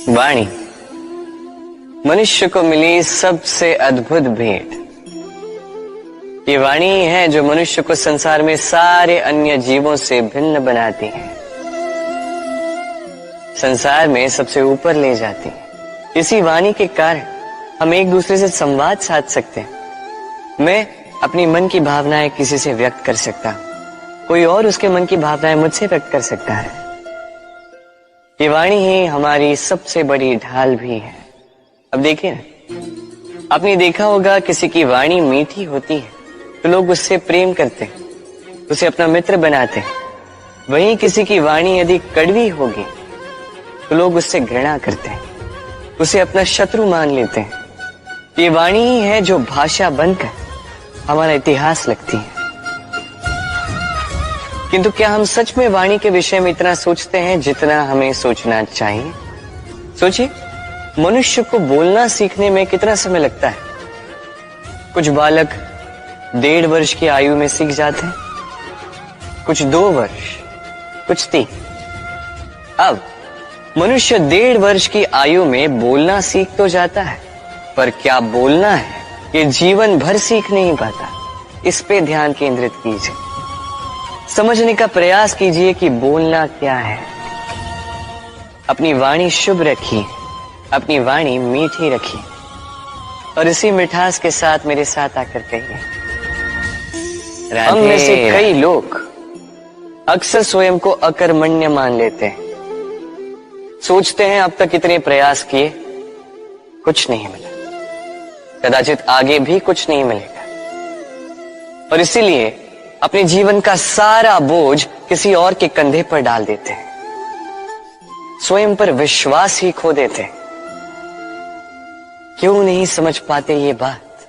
वाणी मनुष्य को मिली सबसे अद्भुत भेंट। ये वाणी है जो मनुष्य को संसार में सारे अन्य जीवों से भिन्न बनाती है, संसार में सबसे ऊपर ले जाती है। इसी वाणी के कारण हम एक दूसरे से संवाद साध सकते हैं। मैं अपनी मन की भावनाएं किसी से व्यक्त कर सकता हूं, कोई और उसके मन की भावनाएं मुझसे व्यक्त कर सकता है। ये वाणी ही हमारी सबसे बड़ी ढाल भी है। अब देखिए ना, आपने देखा होगा किसी की वाणी मीठी होती है तो लोग उससे प्रेम करते हैं, उसे अपना मित्र बनाते हैं। वहीं किसी की वाणी यदि कड़वी होगी तो लोग उससे घृणा करते हैं, उसे अपना शत्रु मान लेते हैं। ये वाणी ही है जो भाषा बनकर हमारा इतिहास लिखती है। किंतु क्या हम सच में वाणी के विषय में इतना सोचते हैं जितना हमें सोचना चाहिए? सोचिए, मनुष्य को बोलना सीखने में कितना समय लगता है। कुछ बालक 1.5 वर्ष की आयु में सीख जाते हैं, कुछ 2 वर्ष, कुछ 3। अब मनुष्य 1.5 वर्ष की आयु में बोलना सीख तो जाता है, पर क्या बोलना है ये जीवन भर सीख नहीं पाता। इस पे ध्यान केंद्रित कीजिए, समझने का प्रयास कीजिए कि बोलना क्या है। अपनी वाणी शुभ रखिए, अपनी वाणी मीठी रखिए और इसी मिठास के साथ मेरे साथ आकर कहिए, हम में से कई लोग अक्सर स्वयं को अकर्मण्य मान लेते हैं। सोचते हैं अब तक इतने प्रयास किए, कुछ नहीं मिला, कदाचित आगे भी कुछ नहीं मिलेगा, और इसीलिए अपने जीवन का सारा बोझ किसी और के कंधे पर डाल देते हैं, स्वयं पर विश्वास ही खो देते हैं। क्यों नहीं समझ पाते ये बात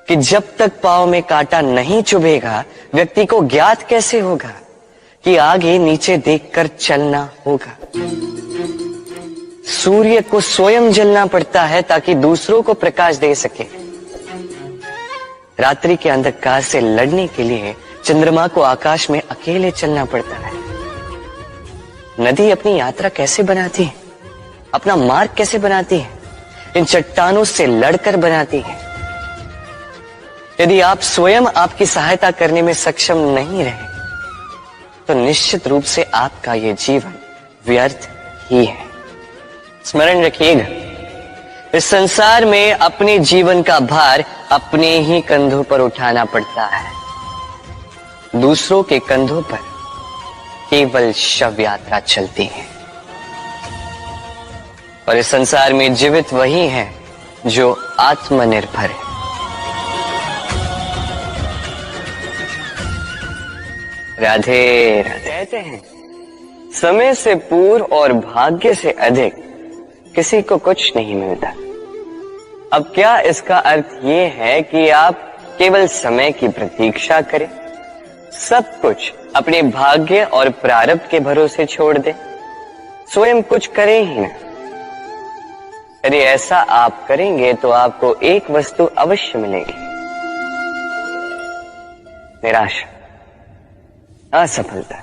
कि जब तक पांव में कांटा नहीं चुभेगा व्यक्ति को ज्ञात कैसे होगा कि आगे नीचे देखकर चलना होगा। सूर्य को स्वयं जलना पड़ता है ताकि दूसरों को प्रकाश दे सके। रात्रि के अंधकार से लड़ने के लिए चंद्रमा को आकाश में अकेले चलना पड़ता है। नदी अपनी यात्रा कैसे बनाती है, अपना मार्ग कैसे बनाती है? इन चट्टानों से लड़कर बनाती है। यदि आप स्वयं आपकी सहायता करने में सक्षम नहीं रहे तो निश्चित रूप से आपका यह जीवन व्यर्थ ही है। स्मरण रखिएगा, इस संसार में अपने जीवन का भार अपने ही कंधों पर उठाना पड़ता है। दूसरों के कंधों पर केवल शव यात्रा चलती है। और इस संसार में जीवित वही है जो आत्मनिर्भर है। राधे राधे। कहते हैं समय से पूर्व और भाग्य से अधिक किसी को कुछ नहीं मिलता। अब क्या इसका अर्थ ये है कि आप केवल समय की प्रतीक्षा करें, सब कुछ अपने भाग्य और प्रारब्ध के भरोसे छोड़ दें, स्वयं कुछ करें ही ना? यदि ऐसा आप करेंगे तो आपको एक वस्तु अवश्य मिलेगी, निराशा, असफलता।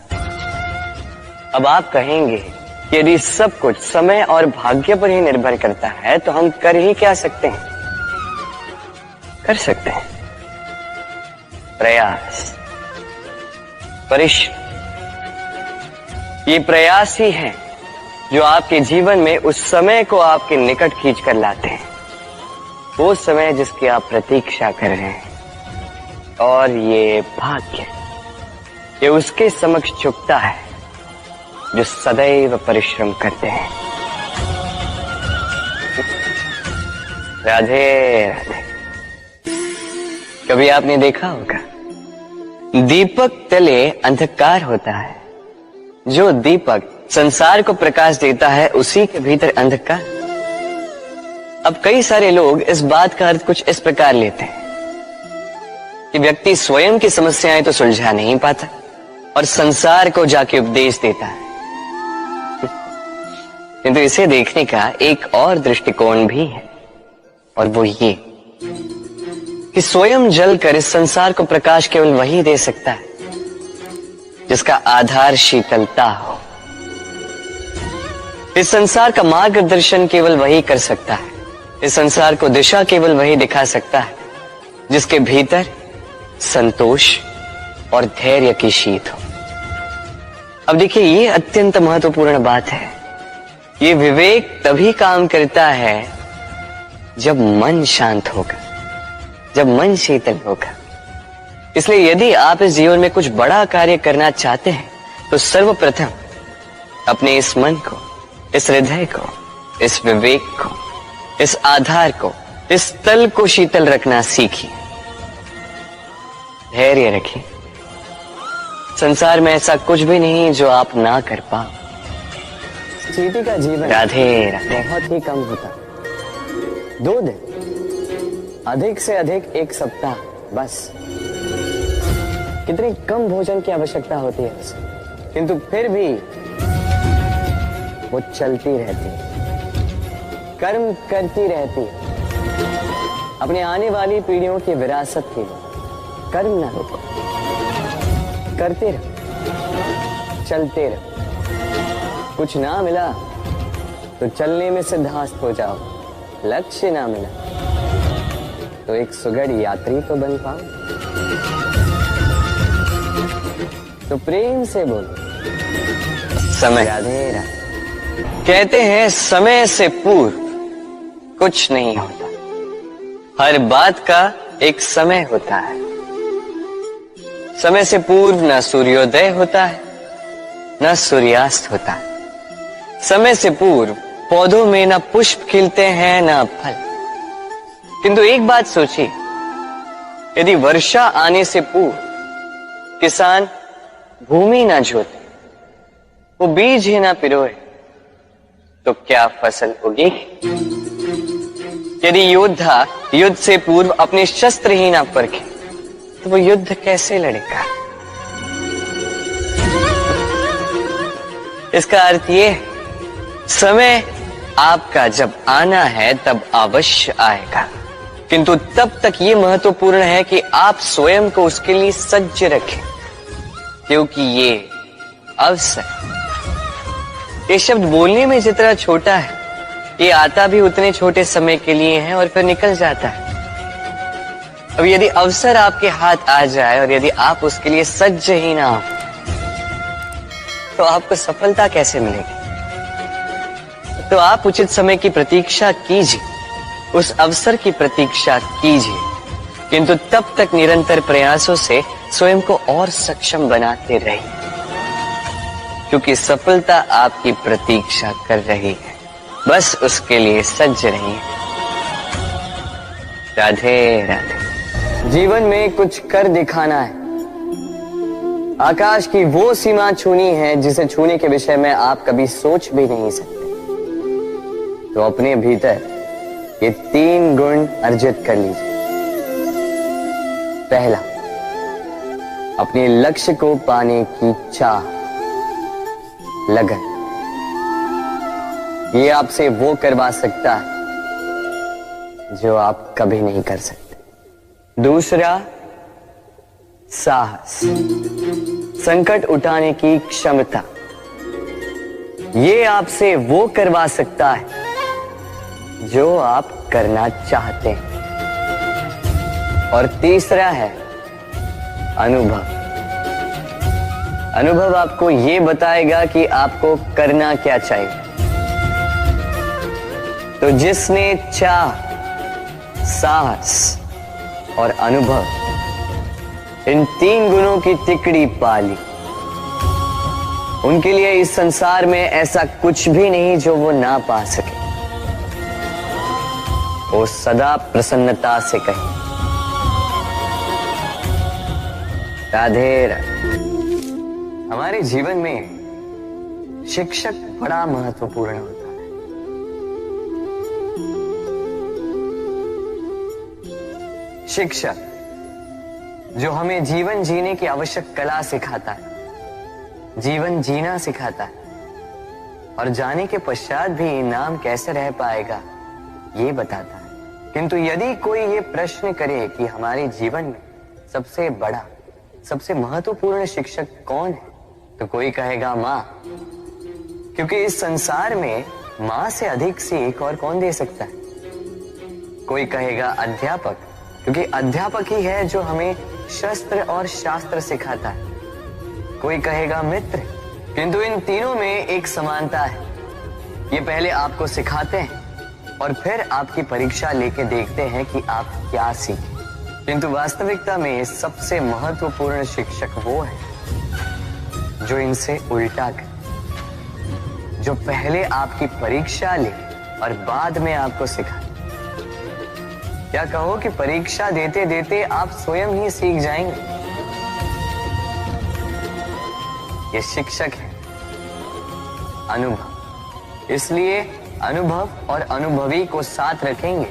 अब आप कहेंगे कि यदि सब कुछ समय और भाग्य पर ही निर्भर करता है तो हम कर ही क्या सकते हैं? कर सकते हैं प्रयास, परिश्रम। ये प्रयास ही है जो आपके जीवन में उस समय को आपके निकट खींच कर लाते हैं, वो समय जिसकी आप प्रतीक्षा कर रहे हैं। और ये भाग्य, ये उसके समक्ष झुकता है जो सदैव परिश्रम करते हैं। राधे राधे। कभी आपने देखा होगा, दीपक तले अंधकार होता है, जो दीपक संसार को प्रकाश देता है उसी के भीतर अंधकार। अब कई सारे लोग इस बात का अर्थ कुछ इस प्रकार लेते हैं कि व्यक्ति स्वयं की समस्याएं तो सुलझा नहीं पाता और संसार को जाके उपदेश देता है। किंतु इसे देखने का एक और दृष्टिकोण भी है, और वो ये कि स्वयं जलकर इस संसार को प्रकाश केवल वही दे सकता है जिसका आधार शीतलता हो, इस संसार का मार्गदर्शन केवल वही कर सकता है, इस संसार को दिशा केवल वही दिखा सकता है जिसके भीतर संतोष और धैर्य की शीत हो। अब देखिए, ये अत्यंत महत्वपूर्ण बात है। ये विवेक तभी काम करता है जब मन शांत होगा, जब मन शीतल होगा। इसलिए यदि आप इस जीवन में कुछ बड़ा कार्य करना चाहते हैं तो सर्वप्रथम अपने इस मन को, इस हृदय को, इस विवेक को, इस आधार को, इस तल को शीतल रखना सीखिए। धैर्य रखिए। संसार में ऐसा कुछ भी नहीं जो आप ना कर पाओ। चींटी का जीवन राधे राधे बहुत ही कम होता, 2 दिन, अधिक से अधिक 1 सप्ताह, बस। कितनी कम भोजन की आवश्यकता होती है उसे, किंतु फिर भी वो चलती रहती है, कर्म करती रहती है, अपने आने वाली पीढ़ियों की विरासत के लिए। कर्म ना रोको, करते रहो, चलते रहो। कुछ ना मिला तो चलने में सिद्धांत हो जाओ, लक्ष्य ना मिला तो एक सुगढ़ यात्री तो बन पाओ। तो प्रेम से बोलो, समय राधे राधे। कहते हैं समय से पूर्व कुछ नहीं होता, हर बात का एक समय होता है। समय से पूर्व न सूर्योदय होता है, न सूर्यास्त होता है। समय से पूर्व पौधों में न पुष्प खिलते हैं न फल। किंतु एक बात सोचिए, यदि वर्षा आने से पूर्व किसान भूमि ना जोते, वो बीज ही ना पिरोए, तो क्या फसल उगेगी? यदि योद्धा युद्ध से पूर्व अपने शस्त्र ही ना परखे, तो वो युद्ध कैसे लड़ेगा? इसका अर्थ ये है, समय आपका जब आना है तब अवश्य आएगा, किंतु तब तक ये महत्वपूर्ण है कि आप स्वयं को उसके लिए सज्ज रखें, क्योंकि ये अवसर, ये शब्द बोलने में जितना छोटा है, ये आता भी उतने छोटे समय के लिए है और फिर निकल जाता है। अब यदि अवसर आपके हाथ आ जाए और यदि आप उसके लिए सज्ज ही ना हो, तो आपको सफलता कैसे मिलेगी? तो आप उचित समय की प्रतीक्षा कीजिए, उस अवसर की प्रतीक्षा कीजिए, किंतु तब तक निरंतर प्रयासों से स्वयं को और सक्षम बनाते रहिए, क्योंकि सफलता आपकी प्रतीक्षा कर रही है। बस उसके लिए सज्ज रहिए। राधे राधे। जीवन में कुछ कर दिखाना है, आकाश की वो सीमा छूनी है जिसे छूने के विषय में आप कभी सोच भी नहीं सकते। तो अपने भीतर ये 3 गुण अर्जित कर लीजिए। पहला, अपने लक्ष्य को पाने की चाह, लगन। ये आपसे वो करवा सकता है जो आप कभी नहीं कर सकते। दूसरा, साहस, संकट उठाने की क्षमता। ये आपसे वो करवा सकता है जो आप करना चाहते हैं। और तीसरा है अनुभव। अनुभव आपको ये बताएगा कि आपको करना क्या चाहिए। तो जिसने चाह, साहस और अनुभव, इन 3 गुणों की तिकड़ी पाली, उनके लिए इस संसार में ऐसा कुछ भी नहीं जो वो ना पा सके। वो सदा प्रसन्नता से कहे राधे राधे। हमारे जीवन में शिक्षक बड़ा महत्वपूर्ण होता है। शिक्षक जो हमें जीवन जीने की आवश्यक कला सिखाता है, जीवन जीना सिखाता है, और जाने के पश्चात भी इनाम कैसे रह पाएगा ये बताता है। किंतु यदि कोई ये प्रश्न करे कि हमारे जीवन में सबसे बड़ा, सबसे महत्वपूर्ण शिक्षक कौन है, तो कोई कहेगा माँ, क्योंकि इस संसार में मां से अधिक सीख और कौन दे सकता है। कोई कहेगा अध्यापक, क्योंकि अध्यापक ही है जो हमें शस्त्र और शास्त्र सिखाता है। कोई कहेगा मित्र, किंतु इन तीनों में एक समानता है। ये पहले आपको सिखाते हैं और फिर आपकी परीक्षा लेके देखते हैं कि आप क्या सीखे। किंतु वास्तविकता में सबसे महत्वपूर्ण शिक्षक वो है जो इनसे उल्टा करे, जो पहले आपकी परीक्षा ले और बाद में आपको सिखाए। क्या कहो कि परीक्षा देते देते आप स्वयं ही सीख जाएंगे। ये शिक्षक है अनुभव। इसलिए अनुभव और अनुभवी को साथ रखेंगे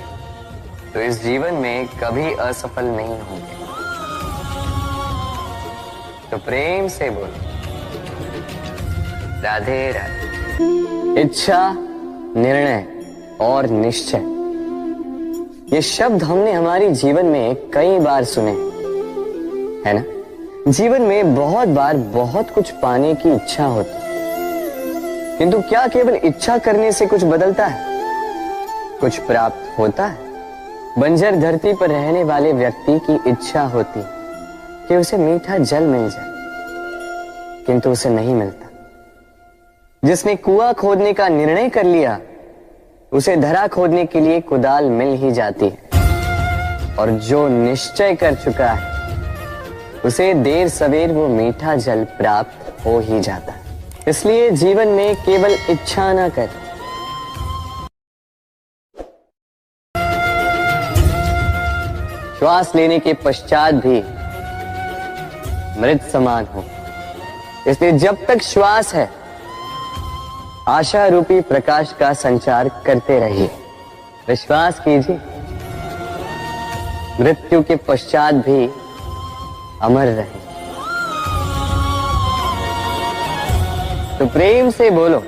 तो इस जीवन में कभी असफल नहीं होंगे। तो प्रेम से बोलो राधे राधे। इच्छा, निर्णय और निश्चय, ये शब्द हमने हमारे जीवन में कई बार सुने, है ना। जीवन में बहुत बार बहुत कुछ पाने की इच्छा होती, किंतु क्या केवल इच्छा करने से कुछ बदलता है, कुछ प्राप्त होता है। बंजर धरती पर रहने वाले व्यक्ति की इच्छा होती कि उसे मीठा जल मिल जाए, किंतु उसे नहीं मिलता। जिसने कुआं खोदने का निर्णय कर लिया उसे धरा खोदने के लिए कुदाल मिल ही जाती है, और जो निश्चय कर चुका है उसे देर सवेर वो मीठा जल प्राप्त हो ही जाता है। इसलिए जीवन में केवल इच्छा ना कर, श्वास लेने के पश्चात भी मृत समान हो। इसलिए जब तक श्वास है आशा रूपी प्रकाश का संचार करते रहिए। विश्वास कीजिए मृत्यु के पश्चात भी अमर रहे। तो प्रेम से बोलो